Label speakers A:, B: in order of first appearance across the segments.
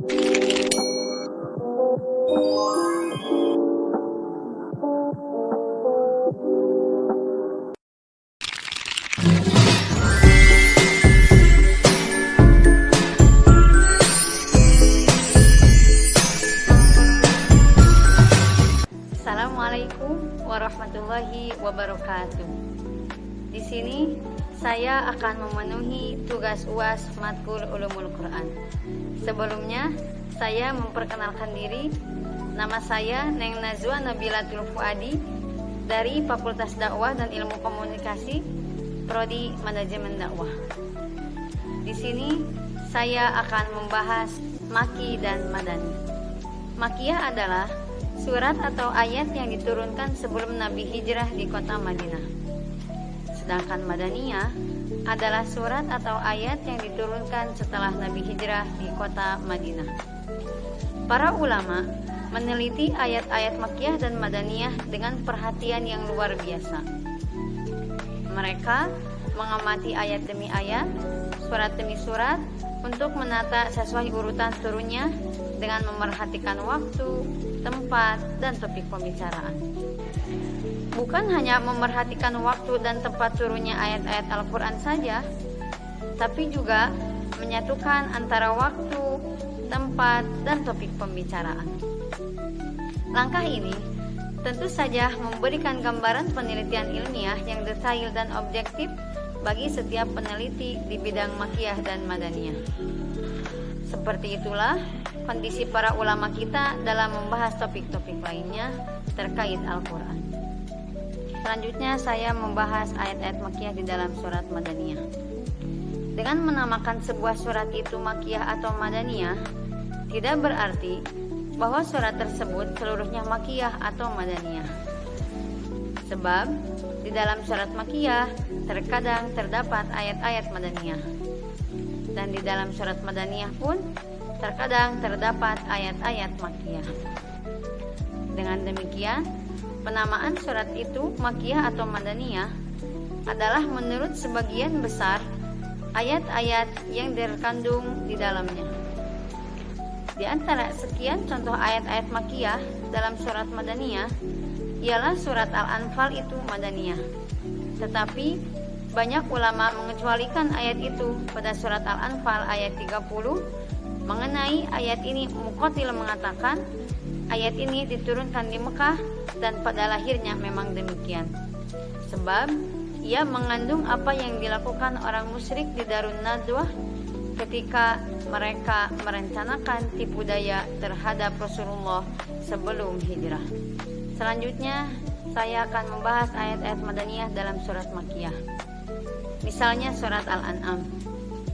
A: Assalamualaikum warahmatullahi wabarakatuh. Di sini saya akan memenuhi tugas UAS Matkul Ulumul Quran. Sebelumnya saya memperkenalkan diri. Nama saya Neng Nazwa Nabilatul Fuadi dari Fakultas Dakwah dan Ilmu Komunikasi, Prodi Manajemen Dakwah. Di sini saya akan membahas Maki dan Madani. Makiyah adalah surat atau ayat yang diturunkan sebelum Nabi hijrah di kota Madinah. Sedangkan Madaniyah adalah surat atau ayat yang diturunkan setelah Nabi hijrah di kota Madinah. Para ulama meneliti ayat-ayat Makkiyah dan Madaniyah dengan perhatian yang luar biasa. Mereka mengamati ayat demi ayat, surat demi surat untuk menata sesuai urutan turunnya dengan memerhatikan waktu, tempat, dan topik pembicaraan. Bukan hanya memerhatikan waktu dan tempat turunnya ayat-ayat Al-Quran saja, tapi juga menyatukan antara waktu, tempat, dan topik pembicaraan. Langkah ini tentu saja memberikan gambaran penelitian ilmiah yang detail dan objektif bagi setiap peneliti di bidang Makkiyah dan Madaniyah. Seperti itulah kondisi para ulama kita dalam membahas topik-topik lainnya terkait Al-Quran. Selanjutnya saya membahas ayat-ayat Makkiyah di dalam surat Madaniyah. Dengan menamakan sebuah surat itu Makkiyah atau Madaniyah, tidak berarti bahwa surat tersebut seluruhnya Makkiyah atau Madaniyah. Sebab di dalam surat Makkiyah terkadang terdapat ayat-ayat Madaniyah. Dan di dalam surat Madaniyah pun terkadang terdapat ayat-ayat Makkiyah. Dengan demikian, penamaan surat itu Makkiyah atau Madaniyah adalah menurut sebagian besar ayat-ayat yang terkandung di dalamnya. Di antara sekian contoh ayat-ayat Makkiyah dalam surat Madaniyah ialah surat Al-Anfal itu Madaniyah. Tetapi banyak ulama mengecualikan ayat itu pada surat Al-Anfal ayat 30. Mengenai ayat ini Muqatil mengatakan ayat ini diturunkan di Mekah dan pada lahirnya memang demikian. Sebab ia mengandung apa yang dilakukan orang musyrik di Darun Nadwah ketika mereka merencanakan tipu daya terhadap Rasulullah sebelum hijrah. Selanjutnya saya akan membahas ayat-ayat Madaniyah dalam surat Makkiyah. Misalnya surat Al-An'am.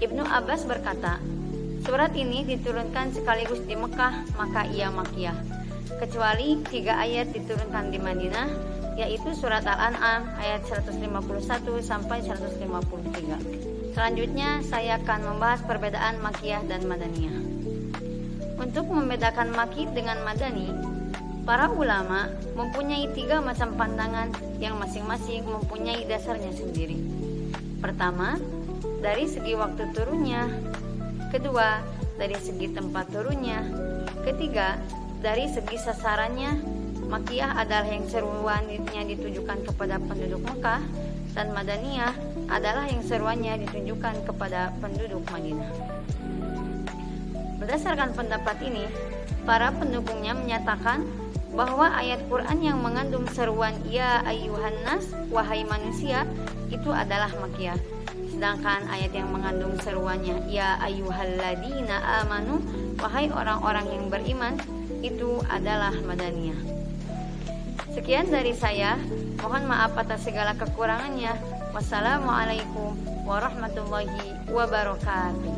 A: Ibnu Abbas berkata, surat ini diturunkan sekaligus di Mekah, maka ia Makkiyah. Kecuali 3 ayat diturunkan di Madinah, yaitu surat Al-An'am ayat 151 sampai 153. Selanjutnya saya akan membahas perbedaan Makkiyah dan Madaniyah. Untuk membedakan Makki dengan Madani, para ulama mempunyai 3 macam pandangan yang masing-masing mempunyai dasarnya sendiri. Pertama, dari segi waktu turunnya. Kedua, dari segi tempat turunnya. Ketiga, dari segi sasarannya. Makkiyah adalah yang seruannya ditujukan kepada penduduk Mekah, dan Madaniyah adalah yang seruannya ditujukan kepada penduduk Madinah. Berdasarkan pendapat ini, para pendukungnya menyatakan bahwa ayat Quran yang mengandung seruan ya ayyuhan nas, wahai manusia, itu adalah Makkiyah. Sedangkan ayat yang mengandung seruannya ya ayyuhalladzina amanu, wahai orang-orang yang beriman, itu adalah Madaniyah. Sekian dari saya, mohon maaf atas segala kekurangannya. Wassalamualaikum warahmatullahi wabarakatuh.